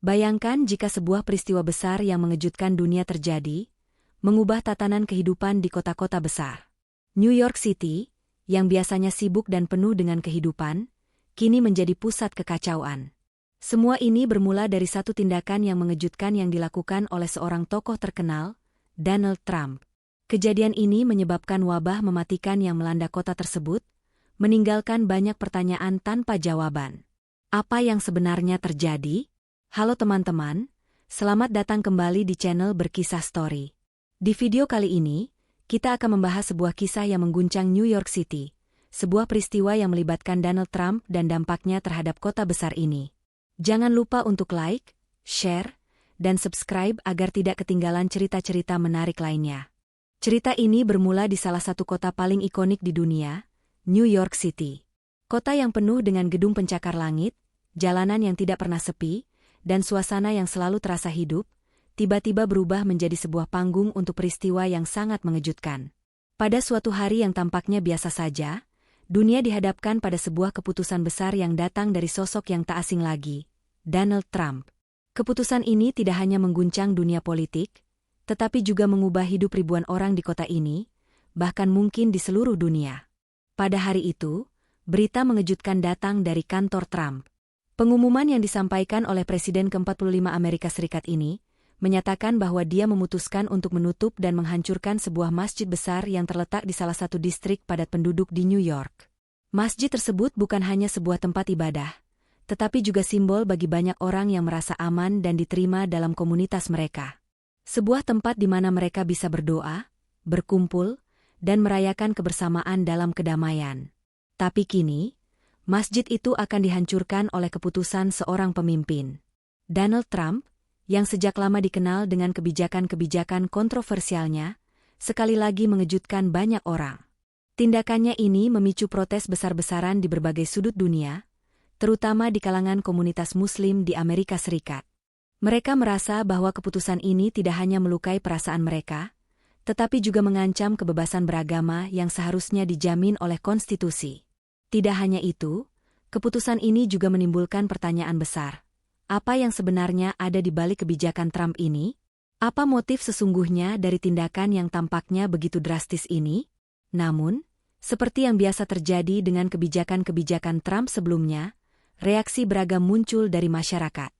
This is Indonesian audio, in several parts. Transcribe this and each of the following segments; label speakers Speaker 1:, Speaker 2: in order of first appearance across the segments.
Speaker 1: Bayangkan jika sebuah peristiwa besar yang mengejutkan dunia terjadi, mengubah tatanan kehidupan di kota-kota besar. New York City, yang biasanya sibuk dan penuh dengan kehidupan, kini menjadi pusat kekacauan. Semua ini bermula dari satu tindakan yang mengejutkan yang dilakukan oleh seorang tokoh terkenal, Donald Trump. Kejadian ini menyebabkan wabah mematikan yang melanda kota tersebut, meninggalkan banyak pertanyaan tanpa jawaban. Apa yang sebenarnya terjadi? Halo teman-teman, selamat datang kembali di channel Berkisah Story. Di video kali ini, kita akan membahas sebuah kisah yang mengguncang New York City, sebuah peristiwa yang melibatkan Donald Trump dan dampaknya terhadap kota besar ini. Jangan lupa untuk like, share, dan subscribe agar tidak ketinggalan cerita-cerita menarik lainnya. Cerita ini bermula di salah satu kota paling ikonik di dunia, New York City. Kota yang penuh dengan gedung pencakar langit, jalanan yang tidak pernah sepi, dan suasana yang selalu terasa hidup, tiba-tiba berubah menjadi sebuah panggung untuk peristiwa yang sangat mengejutkan. Pada suatu hari yang tampaknya biasa saja, dunia dihadapkan pada sebuah keputusan besar yang datang dari sosok yang tak asing lagi, Donald Trump. Keputusan ini tidak hanya mengguncang dunia politik, tetapi juga mengubah hidup ribuan orang di kota ini, bahkan mungkin di seluruh dunia. Pada hari itu, berita mengejutkan datang dari kantor Trump. Pengumuman yang disampaikan oleh Presiden ke-45 Amerika Serikat ini, menyatakan bahwa dia memutuskan untuk menutup dan menghancurkan sebuah masjid besar yang terletak di salah satu distrik padat penduduk di New York. Masjid tersebut bukan hanya sebuah tempat ibadah, tetapi juga simbol bagi banyak orang yang merasa aman dan diterima dalam komunitas mereka. Sebuah tempat di mana mereka bisa berdoa, berkumpul, dan merayakan kebersamaan dalam kedamaian. Tapi kini, masjid itu akan dihancurkan oleh keputusan seorang pemimpin. Donald Trump, yang sejak lama dikenal dengan kebijakan-kebijakan kontroversialnya, sekali lagi mengejutkan banyak orang. Tindakannya ini memicu protes besar-besaran di berbagai sudut dunia, terutama di kalangan komunitas Muslim di Amerika Serikat. Mereka merasa bahwa keputusan ini tidak hanya melukai perasaan mereka, tetapi juga mengancam kebebasan beragama yang seharusnya dijamin oleh konstitusi. Tidak hanya itu, keputusan ini juga menimbulkan pertanyaan besar. Apa yang sebenarnya ada di balik kebijakan Trump ini? Apa motif sesungguhnya dari tindakan yang tampaknya begitu drastis ini? Namun, seperti yang biasa terjadi dengan kebijakan-kebijakan Trump sebelumnya, reaksi beragam muncul dari masyarakat.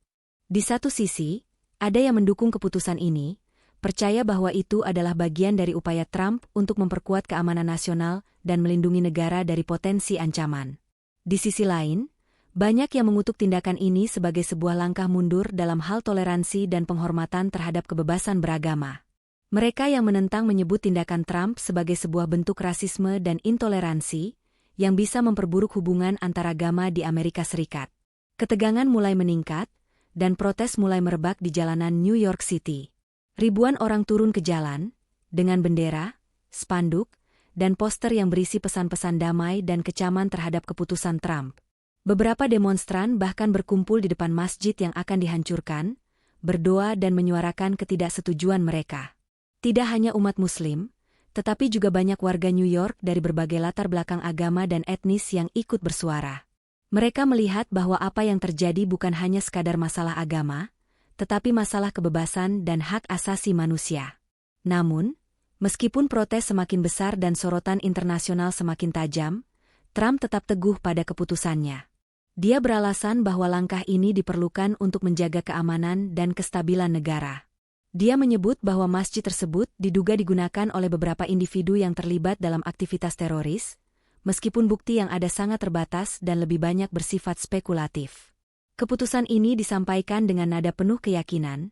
Speaker 1: Di satu sisi, ada yang mendukung keputusan ini, percaya bahwa itu adalah bagian dari upaya Trump untuk memperkuat keamanan nasional dan melindungi negara dari potensi ancaman. Di sisi lain, banyak yang mengutuk tindakan ini sebagai sebuah langkah mundur dalam hal toleransi dan penghormatan terhadap kebebasan beragama. Mereka yang menentang menyebut tindakan Trump sebagai sebuah bentuk rasisme dan intoleransi yang bisa memperburuk hubungan antaragama di Amerika Serikat. Ketegangan mulai meningkat, dan protes mulai merebak di jalanan New York City. Ribuan orang turun ke jalan, dengan bendera, spanduk, dan poster yang berisi pesan-pesan damai dan kecaman terhadap keputusan Trump. Beberapa demonstran bahkan berkumpul di depan masjid yang akan dihancurkan, berdoa dan menyuarakan ketidaksetujuan mereka. Tidak hanya umat Muslim, tetapi juga banyak warga New York dari berbagai latar belakang agama dan etnis yang ikut bersuara. Mereka melihat bahwa apa yang terjadi bukan hanya sekadar masalah agama, tetapi masalah kebebasan dan hak asasi manusia. Namun, meskipun protes semakin besar dan sorotan internasional semakin tajam, Trump tetap teguh pada keputusannya. Dia beralasan bahwa langkah ini diperlukan untuk menjaga keamanan dan kestabilan negara. Dia menyebut bahwa masjid tersebut diduga digunakan oleh beberapa individu yang terlibat dalam aktivitas teroris, meskipun bukti yang ada sangat terbatas dan lebih banyak bersifat spekulatif. Keputusan ini disampaikan dengan nada penuh keyakinan,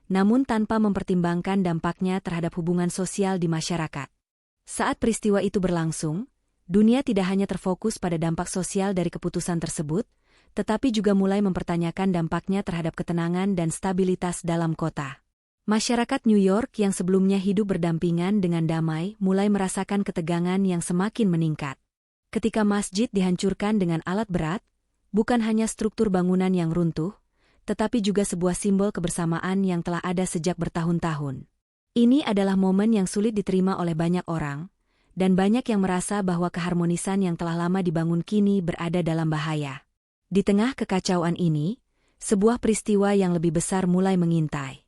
Speaker 1: namun tanpa mempertimbangkan dampaknya terhadap hubungan sosial di masyarakat. Saat peristiwa itu berlangsung, dunia tidak hanya terfokus pada dampak sosial dari keputusan tersebut, tetapi juga mulai mempertanyakan dampaknya terhadap ketenangan dan stabilitas dalam kota. Masyarakat New York yang sebelumnya hidup berdampingan dengan damai mulai merasakan ketegangan yang semakin meningkat. Ketika masjid dihancurkan dengan alat berat, bukan hanya struktur bangunan yang runtuh, tetapi juga sebuah simbol kebersamaan yang telah ada sejak bertahun-tahun. Ini adalah momen yang sulit diterima oleh banyak orang, dan banyak yang merasa bahwa keharmonisan yang telah lama dibangun kini berada dalam bahaya. Di tengah kekacauan ini, sebuah peristiwa yang lebih besar mulai mengintai.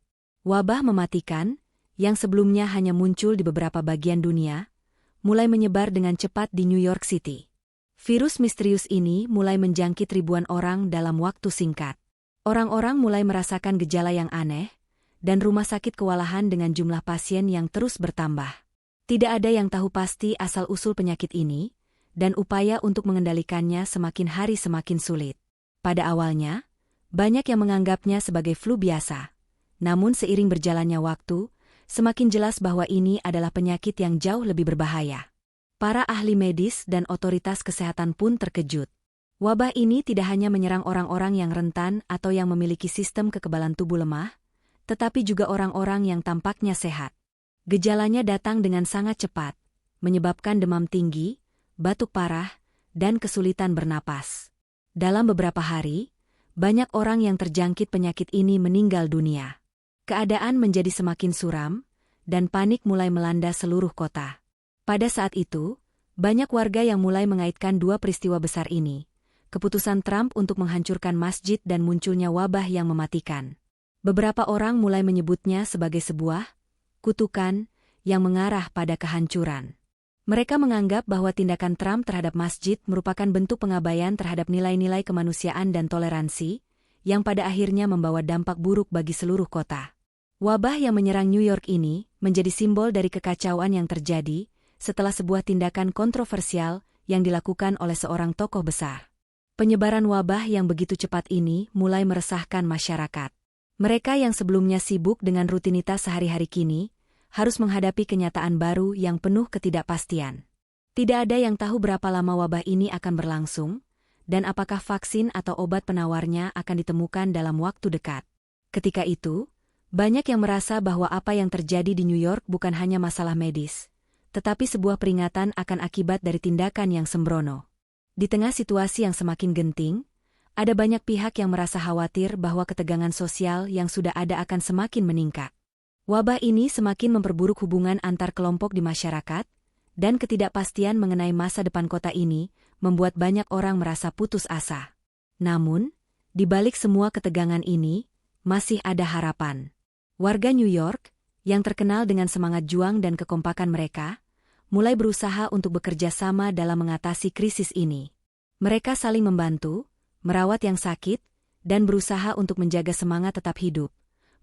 Speaker 1: Wabah mematikan, yang sebelumnya hanya muncul di beberapa bagian dunia, mulai menyebar dengan cepat di New York City. Virus misterius ini mulai menjangkit ribuan orang dalam waktu singkat. Orang-orang mulai merasakan gejala yang aneh, dan rumah sakit kewalahan dengan jumlah pasien yang terus bertambah. Tidak ada yang tahu pasti asal-usul penyakit ini, dan upaya untuk mengendalikannya semakin hari semakin sulit. Pada awalnya, banyak yang menganggapnya sebagai flu biasa. Namun seiring berjalannya waktu, semakin jelas bahwa ini adalah penyakit yang jauh lebih berbahaya. Para ahli medis dan otoritas kesehatan pun terkejut. Wabah ini tidak hanya menyerang orang-orang yang rentan atau yang memiliki sistem kekebalan tubuh lemah, tetapi juga orang-orang yang tampaknya sehat. Gejalanya datang dengan sangat cepat, menyebabkan demam tinggi, batuk parah, dan kesulitan bernapas. Dalam beberapa hari, banyak orang yang terjangkit penyakit ini meninggal dunia. Keadaan menjadi semakin suram, dan panik mulai melanda seluruh kota. Pada saat itu, banyak warga yang mulai mengaitkan dua peristiwa besar ini, keputusan Trump untuk menghancurkan masjid dan munculnya wabah yang mematikan. Beberapa orang mulai menyebutnya sebagai sebuah kutukan yang mengarah pada kehancuran. Mereka menganggap bahwa tindakan Trump terhadap masjid merupakan bentuk pengabaian terhadap nilai-nilai kemanusiaan dan toleransi, yang pada akhirnya membawa dampak buruk bagi seluruh kota. Wabah yang menyerang New York ini menjadi simbol dari kekacauan yang terjadi setelah sebuah tindakan kontroversial yang dilakukan oleh seorang tokoh besar. Penyebaran wabah yang begitu cepat ini mulai meresahkan masyarakat. Mereka yang sebelumnya sibuk dengan rutinitas sehari-hari kini, harus menghadapi kenyataan baru yang penuh ketidakpastian. Tidak ada yang tahu berapa lama wabah ini akan berlangsung, dan apakah vaksin atau obat penawarnya akan ditemukan dalam waktu dekat. Ketika itu, banyak yang merasa bahwa apa yang terjadi di New York bukan hanya masalah medis, tetapi sebuah peringatan akan akibat dari tindakan yang sembrono. Di tengah situasi yang semakin genting, ada banyak pihak yang merasa khawatir bahwa ketegangan sosial yang sudah ada akan semakin meningkat. Wabah ini semakin memperburuk hubungan antar kelompok di masyarakat, dan ketidakpastian mengenai masa depan kota ini membuat banyak orang merasa putus asa. Namun, di balik semua ketegangan ini, masih ada harapan. Warga New York, yang terkenal dengan semangat juang dan kekompakan mereka, mulai berusaha untuk bekerja sama dalam mengatasi krisis ini. Mereka saling membantu, merawat yang sakit, dan berusaha untuk menjaga semangat tetap hidup,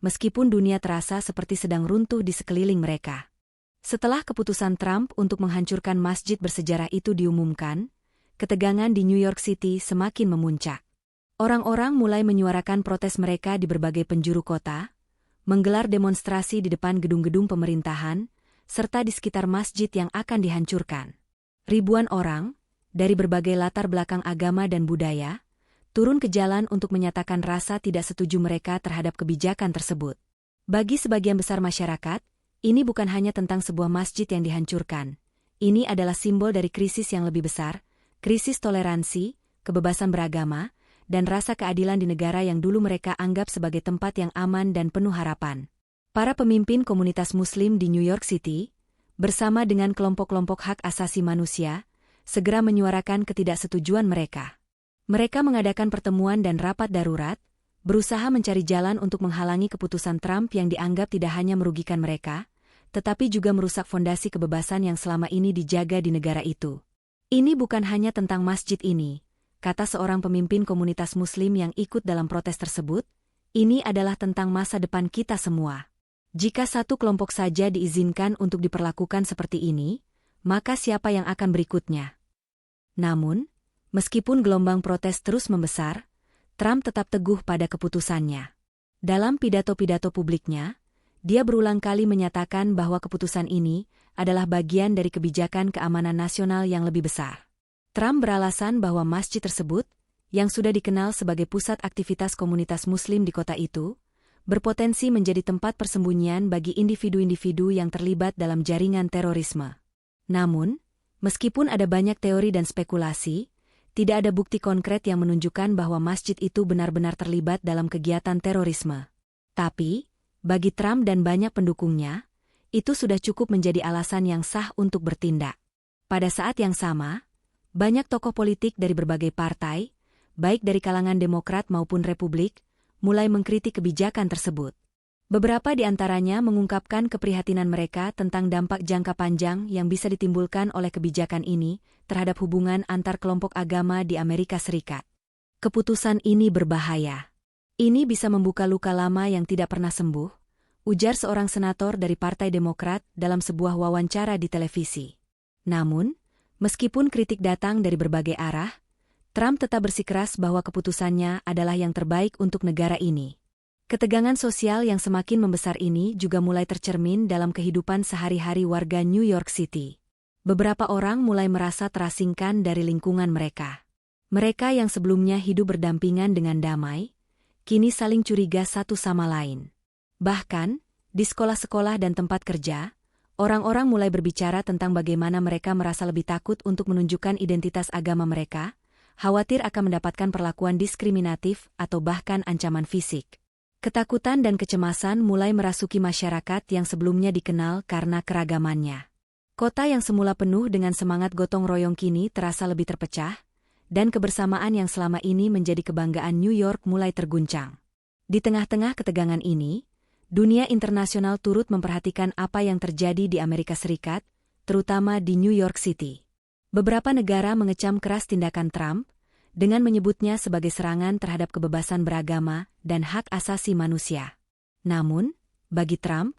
Speaker 1: meskipun dunia terasa seperti sedang runtuh di sekeliling mereka. Setelah keputusan Trump untuk menghancurkan masjid bersejarah itu diumumkan, ketegangan di New York City semakin memuncak. Orang-orang mulai menyuarakan protes mereka di berbagai penjuru kota, menggelar demonstrasi di depan gedung-gedung pemerintahan, serta di sekitar masjid yang akan dihancurkan. Ribuan orang, dari berbagai latar belakang agama dan budaya, turun ke jalan untuk menyatakan rasa tidak setuju mereka terhadap kebijakan tersebut. Bagi sebagian besar masyarakat, ini bukan hanya tentang sebuah masjid yang dihancurkan. Ini adalah simbol dari krisis yang lebih besar, krisis toleransi, kebebasan beragama, dan rasa keadilan di negara yang dulu mereka anggap sebagai tempat yang aman dan penuh harapan. Para pemimpin komunitas Muslim di New York City, bersama dengan kelompok-kelompok hak asasi manusia, segera menyuarakan ketidaksetujuan mereka. Mereka mengadakan pertemuan dan rapat darurat, berusaha mencari jalan untuk menghalangi keputusan Trump yang dianggap tidak hanya merugikan mereka, tetapi juga merusak fondasi kebebasan yang selama ini dijaga di negara itu. Ini bukan hanya tentang masjid ini, kata seorang pemimpin komunitas Muslim yang ikut dalam protes tersebut, ini adalah tentang masa depan kita semua. Jika satu kelompok saja diizinkan untuk diperlakukan seperti ini, maka siapa yang akan berikutnya? Namun, meskipun gelombang protes terus membesar, Trump tetap teguh pada keputusannya. Dalam pidato-pidato publiknya, dia berulang kali menyatakan bahwa keputusan ini adalah bagian dari kebijakan keamanan nasional yang lebih besar. Trump beralasan bahwa masjid tersebut, yang sudah dikenal sebagai pusat aktivitas komunitas Muslim di kota itu, berpotensi menjadi tempat persembunyian bagi individu-individu yang terlibat dalam jaringan terorisme. Namun, meskipun ada banyak teori dan spekulasi, tidak ada bukti konkret yang menunjukkan bahwa masjid itu benar-benar terlibat dalam kegiatan terorisme. Tapi, bagi Trump dan banyak pendukungnya, itu sudah cukup menjadi alasan yang sah untuk bertindak. Pada saat yang sama, banyak tokoh politik dari berbagai partai, baik dari kalangan Demokrat maupun Republik, mulai mengkritik kebijakan tersebut. Beberapa di antaranya mengungkapkan keprihatinan mereka tentang dampak jangka panjang yang bisa ditimbulkan oleh kebijakan ini terhadap hubungan antar kelompok agama di Amerika Serikat. Keputusan ini berbahaya. Ini bisa membuka luka lama yang tidak pernah sembuh, ujar seorang senator dari Partai Demokrat dalam sebuah wawancara di televisi. Namun, meskipun kritik datang dari berbagai arah, Trump tetap bersikeras bahwa keputusannya adalah yang terbaik untuk negara ini. Ketegangan sosial yang semakin membesar ini juga mulai tercermin dalam kehidupan sehari-hari warga New York City. Beberapa orang mulai merasa terasingkan dari lingkungan mereka. Mereka yang sebelumnya hidup berdampingan dengan damai, kini saling curiga satu sama lain. Bahkan, di sekolah-sekolah dan tempat kerja, orang-orang mulai berbicara tentang bagaimana mereka merasa lebih takut untuk menunjukkan identitas agama mereka, khawatir akan mendapatkan perlakuan diskriminatif atau bahkan ancaman fisik. Ketakutan dan kecemasan mulai merasuki masyarakat yang sebelumnya dikenal karena keragamannya. Kota yang semula penuh dengan semangat gotong royong kini terasa lebih terpecah, dan kebersamaan yang selama ini menjadi kebanggaan New York mulai terguncang. Di tengah-tengah ketegangan ini, dunia internasional turut memperhatikan apa yang terjadi di Amerika Serikat, terutama di New York City. Beberapa negara mengecam keras tindakan Trump, dengan menyebutnya sebagai serangan terhadap kebebasan beragama dan hak asasi manusia. Namun, bagi Trump,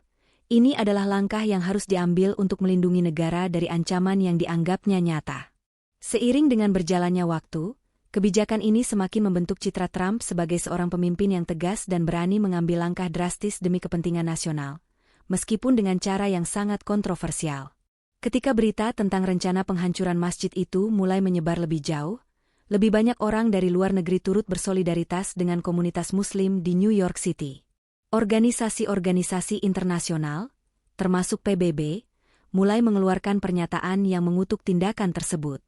Speaker 1: ini adalah langkah yang harus diambil untuk melindungi negara dari ancaman yang dianggapnya nyata. Seiring dengan berjalannya waktu, kebijakan ini semakin membentuk citra Trump sebagai seorang pemimpin yang tegas dan berani mengambil langkah drastis demi kepentingan nasional, meskipun dengan cara yang sangat kontroversial. Ketika berita tentang rencana penghancuran masjid itu mulai menyebar lebih jauh, lebih banyak orang dari luar negeri turut bersolidaritas dengan komunitas Muslim di New York City. Organisasi-organisasi internasional, termasuk PBB, mulai mengeluarkan pernyataan yang mengutuk tindakan tersebut.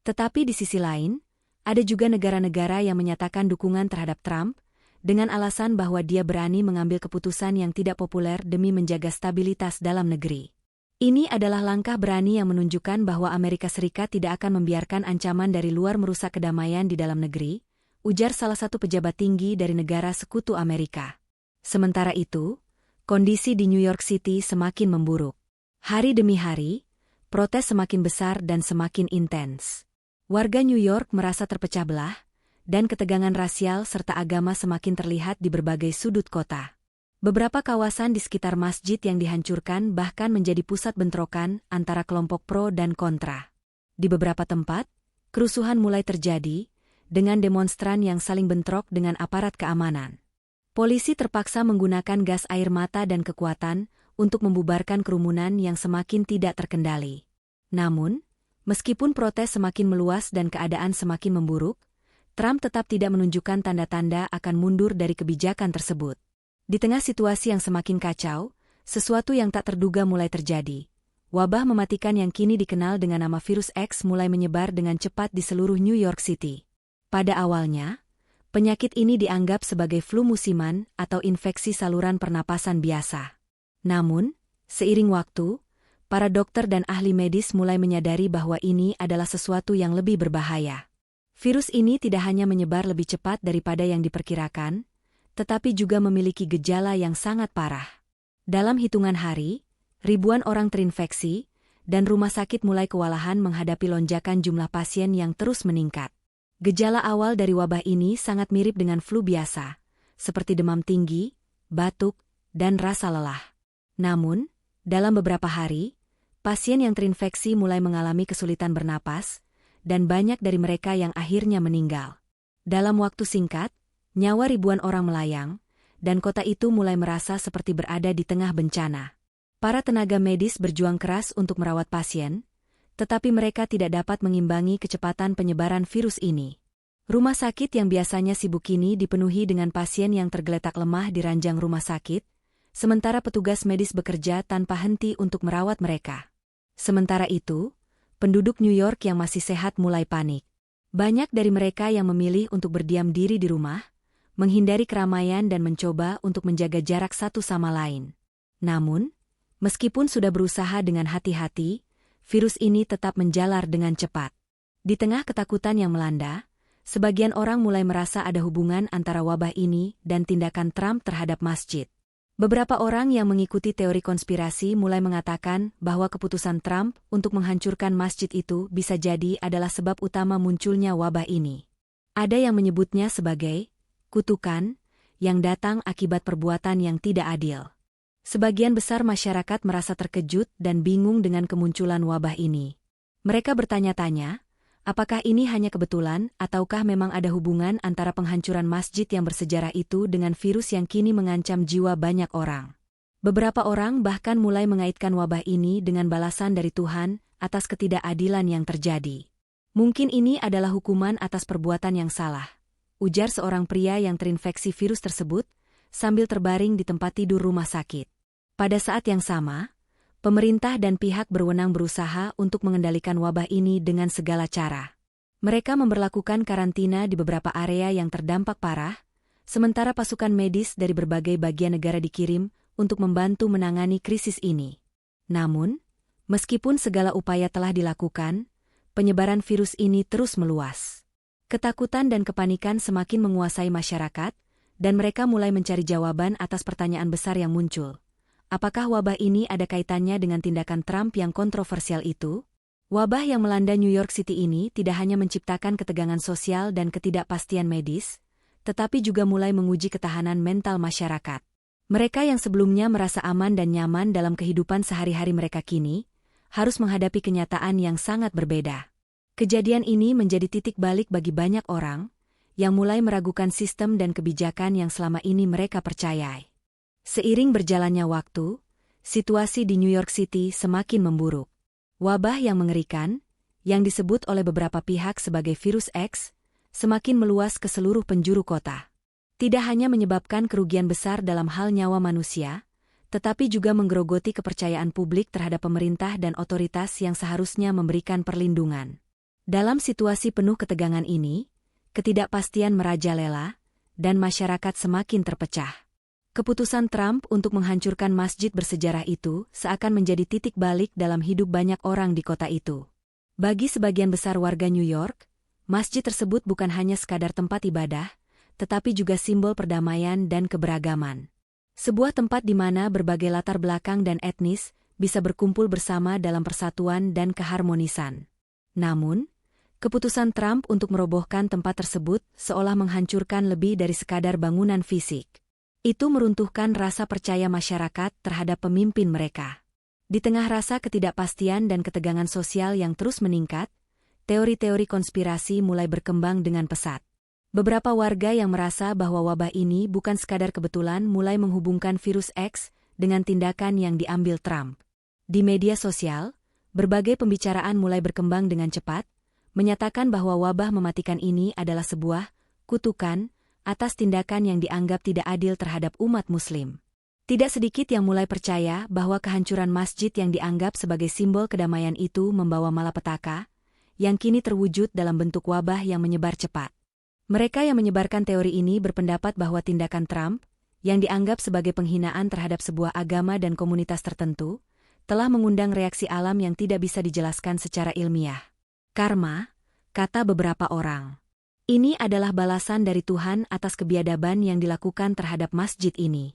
Speaker 1: Tetapi di sisi lain, ada juga negara-negara yang menyatakan dukungan terhadap Trump, dengan alasan bahwa dia berani mengambil keputusan yang tidak populer demi menjaga stabilitas dalam negeri. Ini adalah langkah berani yang menunjukkan bahwa Amerika Serikat tidak akan membiarkan ancaman dari luar merusak kedamaian di dalam negeri, ujar salah satu pejabat tinggi dari negara sekutu Amerika. Sementara itu, kondisi di New York City semakin memburuk. Hari demi hari, protes semakin besar dan semakin intens. Warga New York merasa terpecah belah, dan ketegangan rasial serta agama semakin terlihat di berbagai sudut kota. Beberapa kawasan di sekitar masjid yang dihancurkan bahkan menjadi pusat bentrokan antara kelompok pro dan kontra. Di beberapa tempat, kerusuhan mulai terjadi, dengan demonstran yang saling bentrok dengan aparat keamanan. Polisi terpaksa menggunakan gas air mata dan kekuatan untuk membubarkan kerumunan yang semakin tidak terkendali. Namun, meskipun protes semakin meluas dan keadaan semakin memburuk, Trump tetap tidak menunjukkan tanda-tanda akan mundur dari kebijakan tersebut. Di tengah situasi yang semakin kacau, sesuatu yang tak terduga mulai terjadi. Wabah mematikan yang kini dikenal dengan nama virus X mulai menyebar dengan cepat di seluruh New York City. Pada awalnya, penyakit ini dianggap sebagai flu musiman atau infeksi saluran pernapasan biasa. Namun, seiring waktu, para dokter dan ahli medis mulai menyadari bahwa ini adalah sesuatu yang lebih berbahaya. Virus ini tidak hanya menyebar lebih cepat daripada yang diperkirakan, tetapi juga memiliki gejala yang sangat parah. Dalam hitungan hari, ribuan orang terinfeksi, dan rumah sakit mulai kewalahan menghadapi lonjakan jumlah pasien yang terus meningkat. Gejala awal dari wabah ini sangat mirip dengan flu biasa, seperti demam tinggi, batuk, dan rasa lelah. Namun, dalam beberapa hari, pasien yang terinfeksi mulai mengalami kesulitan bernapas, dan banyak dari mereka yang akhirnya meninggal. Dalam waktu singkat, nyawa ribuan orang melayang, dan kota itu mulai merasa seperti berada di tengah bencana. Para tenaga medis berjuang keras untuk merawat pasien, tetapi mereka tidak dapat mengimbangi kecepatan penyebaran virus ini. Rumah sakit yang biasanya sibuk kini dipenuhi dengan pasien yang tergeletak lemah di ranjang rumah sakit, sementara petugas medis bekerja tanpa henti untuk merawat mereka. Sementara itu, penduduk New York yang masih sehat mulai panik. Banyak dari mereka yang memilih untuk berdiam diri di rumah, menghindari keramaian dan mencoba untuk menjaga jarak satu sama lain. Namun, meskipun sudah berusaha dengan hati-hati, virus ini tetap menjalar dengan cepat. Di tengah ketakutan yang melanda, Sebagian orang mulai merasa ada hubungan antara wabah ini dan tindakan Trump terhadap masjid. Beberapa orang yang mengikuti teori konspirasi mulai mengatakan bahwa keputusan Trump untuk menghancurkan masjid itu bisa jadi adalah sebab utama munculnya wabah ini. Ada yang menyebutnya sebagai kutukan yang datang akibat perbuatan yang tidak adil. Sebagian besar masyarakat merasa terkejut dan bingung dengan kemunculan wabah ini. Mereka bertanya-tanya, apakah ini hanya kebetulan ataukah memang ada hubungan antara penghancuran masjid yang bersejarah itu dengan virus yang kini mengancam jiwa banyak orang. Beberapa orang bahkan mulai mengaitkan wabah ini dengan balasan dari Tuhan atas ketidakadilan yang terjadi. Mungkin ini adalah hukuman atas perbuatan yang salah, ujar seorang pria yang terinfeksi virus tersebut sambil terbaring di tempat tidur rumah sakit. Pada saat yang sama, pemerintah dan pihak berwenang berusaha untuk mengendalikan wabah ini dengan segala cara. Mereka memberlakukan karantina di beberapa area yang terdampak parah, sementara pasukan medis dari berbagai bagian negara dikirim untuk membantu menangani krisis ini. Namun, meskipun segala upaya telah dilakukan, penyebaran virus ini terus meluas. Ketakutan dan kepanikan semakin menguasai masyarakat, dan mereka mulai mencari jawaban atas pertanyaan besar yang muncul. Apakah wabah ini ada kaitannya dengan tindakan Trump yang kontroversial itu? Wabah yang melanda New York City ini tidak hanya menciptakan ketegangan sosial dan ketidakpastian medis, tetapi juga mulai menguji ketahanan mental masyarakat. Mereka yang sebelumnya merasa aman dan nyaman dalam kehidupan sehari-hari mereka kini, harus menghadapi kenyataan yang sangat berbeda. Kejadian ini menjadi titik balik bagi banyak orang, yang mulai meragukan sistem dan kebijakan yang selama ini mereka percayai. Seiring berjalannya waktu, situasi di New York City semakin memburuk. Wabah yang mengerikan, yang disebut oleh beberapa pihak sebagai virus X, semakin meluas ke seluruh penjuru kota. Tidak hanya menyebabkan kerugian besar dalam hal nyawa manusia, tetapi juga menggerogoti kepercayaan publik terhadap pemerintah dan otoritas yang seharusnya memberikan perlindungan. Dalam situasi penuh ketegangan ini, ketidakpastian merajalela, dan masyarakat semakin terpecah. Keputusan Trump untuk menghancurkan masjid bersejarah itu seakan menjadi titik balik dalam hidup banyak orang di kota itu. Bagi sebagian besar warga New York, masjid tersebut bukan hanya sekadar tempat ibadah, tetapi juga simbol perdamaian dan keberagaman. Sebuah tempat di mana berbagai latar belakang dan etnis bisa berkumpul bersama dalam persatuan dan keharmonisan. Namun, keputusan Trump untuk merobohkan tempat tersebut seolah menghancurkan lebih dari sekadar bangunan fisik. Itu meruntuhkan rasa percaya masyarakat terhadap pemimpin mereka. Di tengah rasa ketidakpastian dan ketegangan sosial yang terus meningkat, teori-teori konspirasi mulai berkembang dengan pesat. Beberapa warga yang merasa bahwa wabah ini bukan sekadar kebetulan mulai menghubungkan virus X dengan tindakan yang diambil Trump. Di media sosial, berbagai pembicaraan mulai berkembang dengan cepat, menyatakan bahwa wabah mematikan ini adalah sebuah kutukan atas tindakan yang dianggap tidak adil terhadap umat Muslim. Tidak sedikit yang mulai percaya bahwa kehancuran masjid yang dianggap sebagai simbol kedamaian itu membawa malapetaka, yang kini terwujud dalam bentuk wabah yang menyebar cepat. Mereka yang menyebarkan teori ini berpendapat bahwa tindakan Trump, yang dianggap sebagai penghinaan terhadap sebuah agama dan komunitas tertentu, telah mengundang reaksi alam yang tidak bisa dijelaskan secara ilmiah. Karma, kata beberapa orang. Ini adalah balasan dari Tuhan atas kebiadaban yang dilakukan terhadap masjid ini.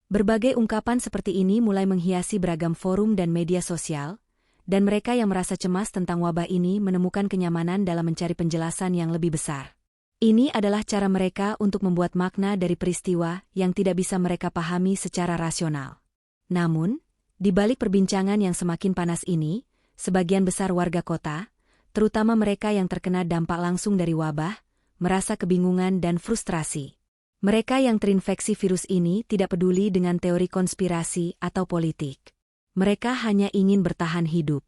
Speaker 1: Berbagai ungkapan seperti ini mulai menghiasi beragam forum dan media sosial, dan mereka yang merasa cemas tentang wabah ini menemukan kenyamanan dalam mencari penjelasan yang lebih besar. Ini adalah cara mereka untuk membuat makna dari peristiwa yang tidak bisa mereka pahami secara rasional. Namun, di balik perbincangan yang semakin panas ini, sebagian besar warga kota, terutama mereka yang terkena dampak langsung dari wabah, merasa kebingungan dan frustrasi. Mereka yang terinfeksi virus ini tidak peduli dengan teori konspirasi atau politik. Mereka hanya ingin bertahan hidup.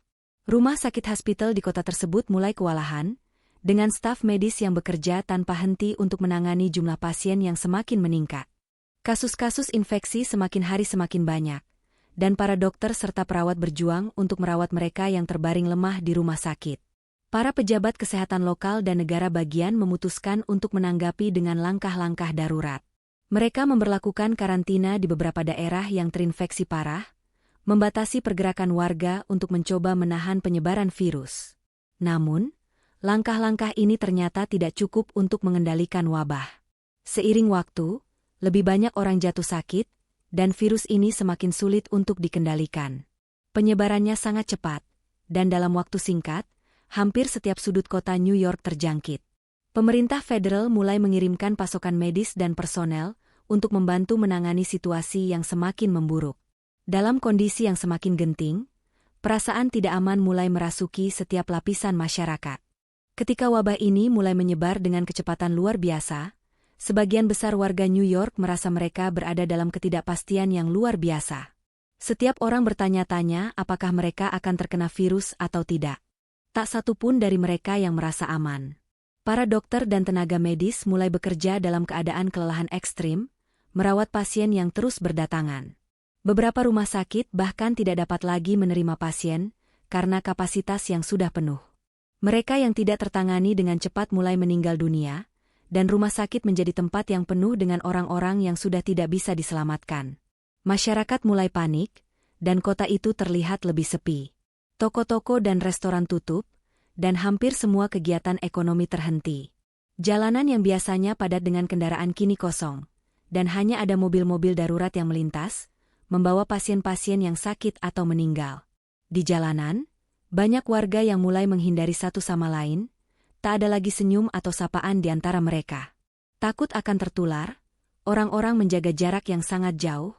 Speaker 1: Rumah sakit hospital di kota tersebut mulai kewalahan, dengan staf medis yang bekerja tanpa henti untuk menangani jumlah pasien yang semakin meningkat. Kasus-kasus infeksi semakin hari semakin banyak, dan para dokter serta perawat berjuang untuk merawat mereka yang terbaring lemah di rumah sakit. Para pejabat kesehatan lokal dan negara bagian memutuskan untuk menanggapi dengan langkah-langkah darurat. Mereka memberlakukan karantina di beberapa daerah yang terinfeksi parah, membatasi pergerakan warga untuk mencoba menahan penyebaran virus. Namun, langkah-langkah ini ternyata tidak cukup untuk mengendalikan wabah. Seiring waktu, lebih banyak orang jatuh sakit, dan virus ini semakin sulit untuk dikendalikan. Penyebarannya sangat cepat, dan dalam waktu singkat, hampir setiap sudut kota New York terjangkit. Pemerintah federal mulai mengirimkan pasokan medis dan personel untuk membantu menangani situasi yang semakin memburuk. Dalam kondisi yang semakin genting, perasaan tidak aman mulai merasuki setiap lapisan masyarakat. Ketika wabah ini mulai menyebar dengan kecepatan luar biasa, sebagian besar warga New York merasa mereka berada dalam ketidakpastian yang luar biasa. Setiap orang bertanya-tanya apakah mereka akan terkena virus atau tidak. Tak satu pun dari mereka yang merasa aman. Para dokter dan tenaga medis mulai bekerja dalam keadaan kelelahan ekstrim, merawat pasien yang terus berdatangan. Beberapa rumah sakit bahkan tidak dapat lagi menerima pasien karena kapasitas yang sudah penuh. Mereka yang tidak tertangani dengan cepat mulai meninggal dunia, dan rumah sakit menjadi tempat yang penuh dengan orang-orang yang sudah tidak bisa diselamatkan. Masyarakat mulai panik, dan kota itu terlihat lebih sepi. Toko-toko dan restoran tutup, dan hampir semua kegiatan ekonomi terhenti. Jalanan yang biasanya padat dengan kendaraan kini kosong, dan hanya ada mobil-mobil darurat yang melintas, membawa pasien-pasien yang sakit atau meninggal. Di jalanan, banyak warga yang mulai menghindari satu sama lain, tak ada lagi senyum atau sapaan di antara mereka. Takut akan tertular, orang-orang menjaga jarak yang sangat jauh,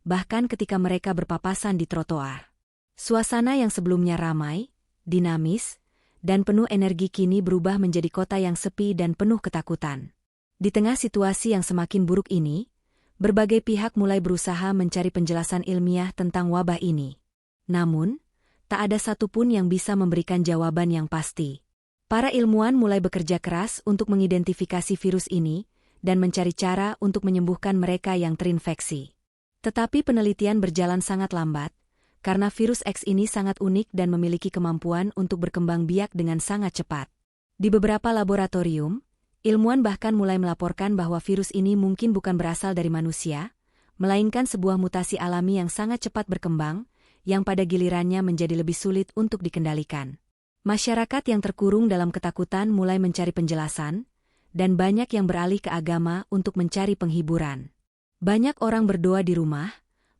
Speaker 1: bahkan ketika mereka berpapasan di trotoar. Suasana yang sebelumnya ramai, dinamis, dan penuh energi kini berubah menjadi kota yang sepi dan penuh ketakutan. Di tengah situasi yang semakin buruk ini, berbagai pihak mulai berusaha mencari penjelasan ilmiah tentang wabah ini. Namun, tak ada satupun yang bisa memberikan jawaban yang pasti. Para ilmuwan mulai bekerja keras untuk mengidentifikasi virus ini dan mencari cara untuk menyembuhkan mereka yang terinfeksi. Tetapi penelitian berjalan sangat lambat, karena virus X ini sangat unik dan memiliki kemampuan untuk berkembang biak dengan sangat cepat. Di beberapa laboratorium, ilmuwan bahkan mulai melaporkan bahwa virus ini mungkin bukan berasal dari manusia, melainkan sebuah mutasi alami yang sangat cepat berkembang, yang pada gilirannya menjadi lebih sulit untuk dikendalikan. Masyarakat yang terkurung dalam ketakutan mulai mencari penjelasan, dan banyak yang beralih ke agama untuk mencari penghiburan. Banyak orang berdoa di rumah,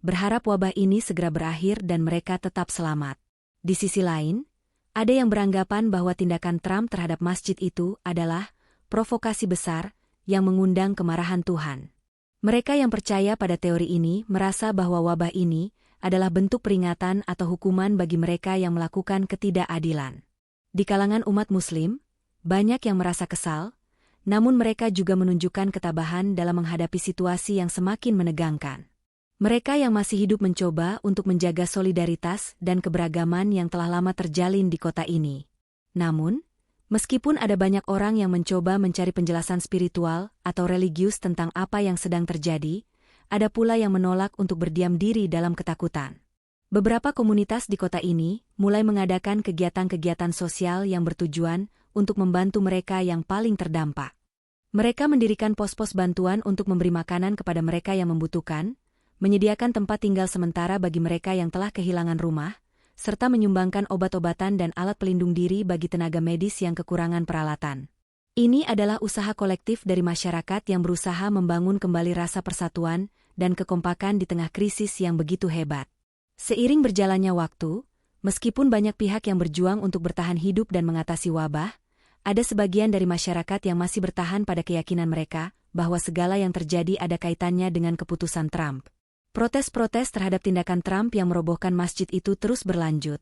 Speaker 1: berharap wabah ini segera berakhir dan mereka tetap selamat. Di sisi lain, ada yang beranggapan bahwa tindakan Trump terhadap masjid itu adalah provokasi besar yang mengundang kemarahan Tuhan. Mereka yang percaya pada teori ini merasa bahwa wabah ini adalah bentuk peringatan atau hukuman bagi mereka yang melakukan ketidakadilan. Di kalangan umat Muslim, banyak yang merasa kesal, namun mereka juga menunjukkan ketabahan dalam menghadapi situasi yang semakin menegangkan. Mereka yang masih hidup mencoba untuk menjaga solidaritas dan keberagaman yang telah lama terjalin di kota ini. Namun, meskipun ada banyak orang yang mencoba mencari penjelasan spiritual atau religius tentang apa yang sedang terjadi, ada pula yang menolak untuk berdiam diri dalam ketakutan. Beberapa komunitas di kota ini mulai mengadakan kegiatan-kegiatan sosial yang bertujuan untuk membantu mereka yang paling terdampak. Mereka mendirikan pos-pos bantuan untuk memberi makanan kepada mereka yang membutuhkan, menyediakan tempat tinggal sementara bagi mereka yang telah kehilangan rumah, serta menyumbangkan obat-obatan dan alat pelindung diri bagi tenaga medis yang kekurangan peralatan. Ini adalah usaha kolektif dari masyarakat yang berusaha membangun kembali rasa persatuan dan kekompakan di tengah krisis yang begitu hebat. Seiring berjalannya waktu, meskipun banyak pihak yang berjuang untuk bertahan hidup dan mengatasi wabah, ada sebagian dari masyarakat yang masih bertahan pada keyakinan mereka bahwa segala yang terjadi ada kaitannya dengan keputusan Trump. Protes-protes terhadap tindakan Trump yang merobohkan masjid itu terus berlanjut,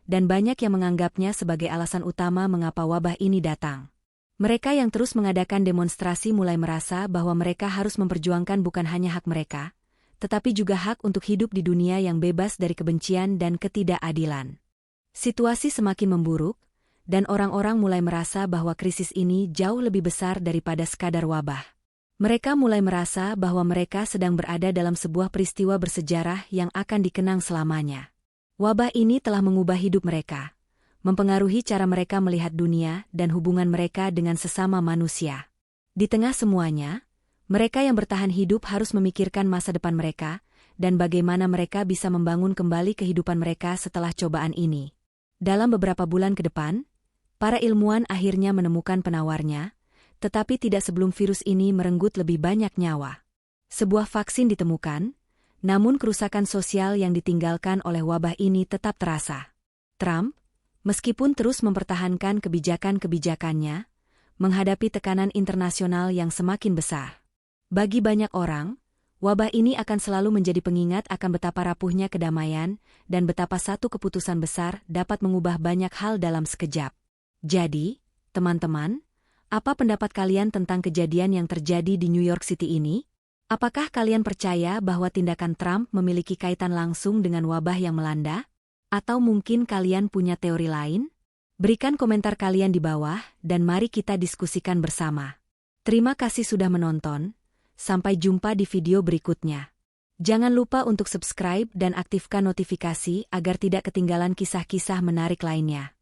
Speaker 1: dan banyak yang menganggapnya sebagai alasan utama mengapa wabah ini datang. Mereka yang terus mengadakan demonstrasi mulai merasa bahwa mereka harus memperjuangkan bukan hanya hak mereka, tetapi juga hak untuk hidup di dunia yang bebas dari kebencian dan ketidakadilan. Situasi semakin memburuk, dan orang-orang mulai merasa bahwa krisis ini jauh lebih besar daripada sekadar wabah. Mereka mulai merasa bahwa mereka sedang berada dalam sebuah peristiwa bersejarah yang akan dikenang selamanya. Wabah ini telah mengubah hidup mereka, mempengaruhi cara mereka melihat dunia dan hubungan mereka dengan sesama manusia. Di tengah semuanya, mereka yang bertahan hidup harus memikirkan masa depan mereka dan bagaimana mereka bisa membangun kembali kehidupan mereka setelah cobaan ini. Dalam beberapa bulan ke depan, Para ilmuwan akhirnya menemukan penawarnya, tetapi tidak sebelum virus ini merenggut lebih banyak nyawa. Sebuah vaksin ditemukan, namun kerusakan sosial yang ditinggalkan oleh wabah ini tetap terasa. Trump, meskipun terus mempertahankan kebijakan-kebijakannya, menghadapi tekanan internasional yang semakin besar. Bagi banyak orang, wabah ini akan selalu menjadi pengingat akan betapa rapuhnya kedamaian dan betapa satu keputusan besar dapat mengubah banyak hal dalam sekejap. Jadi, teman-teman, apa pendapat kalian tentang kejadian yang terjadi di New York City ini? Apakah kalian percaya bahwa tindakan Trump memiliki kaitan langsung dengan wabah yang melanda? Atau mungkin kalian punya teori lain? Berikan komentar kalian di bawah dan mari kita diskusikan bersama. Terima kasih sudah menonton. Sampai jumpa di video berikutnya. Jangan lupa untuk subscribe dan aktifkan notifikasi agar tidak ketinggalan kisah-kisah menarik lainnya.